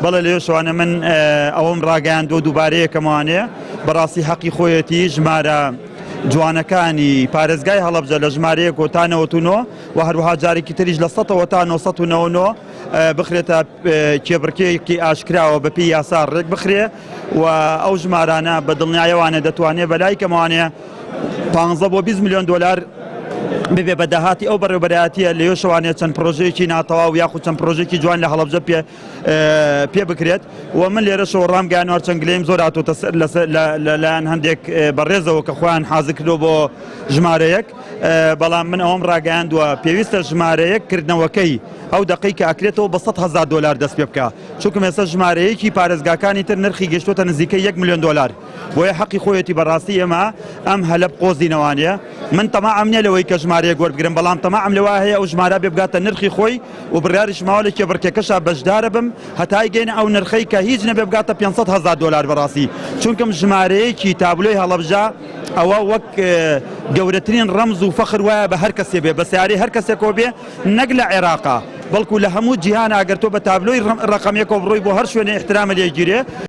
بەڵێ لێ شوانە من ئەوەم ڕاگەیاندووە دووبارەیەکەمانێ بەڕاستی حەقی خۆیەتی ژمارە جوانەکانی پارێزگای هەڵەبجە لە ژمارەیە کۆتانەوەتونەوە و هەروەها جارێکی تریش لە 100ەوە تا 999 بخرێتە کێبڕکێکی ئاشکراوە بە پێی یاسا ڕێک بخرێ و ئەو ژمارانە بە دڵنیایەوانە دەتوانێت بەلای کەمانێ 15 بۆ 20 میلیۆن دلار ببێ بە داهاتی ئەو بەڕێوەبەرایەتیە لەوێ شەوانێت چەند پرۆژەیەکی ناتەواو یاخود چەند پرۆژێکی جوان لە هەڵەبجە پێ بکرێت و من لێرەشەوە ڕامگەیانەوە چەند گلەیم زۆر هاتوۆتە لەلایەن هەندێک بەڕێزەوە کە خۆیان حازر کردەوە بۆ ژمارەیەک بەڵام من ئەوەم ڕاگەیاندووە پێویستە ژمارەیەک کردنەوەکەی ئەو دقەی کە ئەکرێتەوە بە 100,000 دلار دەست پێ بکە چونکە ئێستا ژمارەیەکی پارێزگاکانی تر نرخی گەشتوتە نزیکەی 1 میلیۆن دلار بۆیە حەقی خۆیەتی بەڕاستی ئێمە ئەم هەلە قۆزینەوانەیە من تەماعم نییە لەوەی کە ژمارەیەک وەربگرم بەڵام تەماعم لەوە هەیە ئەو ژمارە بێ بگاتە نرخی خۆی و بڕیاریش ماوە لە کێبڕکێکەشە بەشدارە بم هەتای گەینە ئەو نرخەی کە هیچ نەبێ بگاتە 500,000 دلار بەڕاستی چونکەم ژمارەیەکی تابلۆی هەڵەبجە ئەوە وەک گەورەترین ڕەمز و فەخر وایە بە هەر کەسێ بێ بە سیارەی هەر کەسێکەوە بێ نەک لە عێراقا بەڵکو لە هەموو جیهان ئەگەر تۆ بە تابلۆی ڕقەمێکەوە بڕۆی بۆ هەر شوێنە احترامە لێگیرێ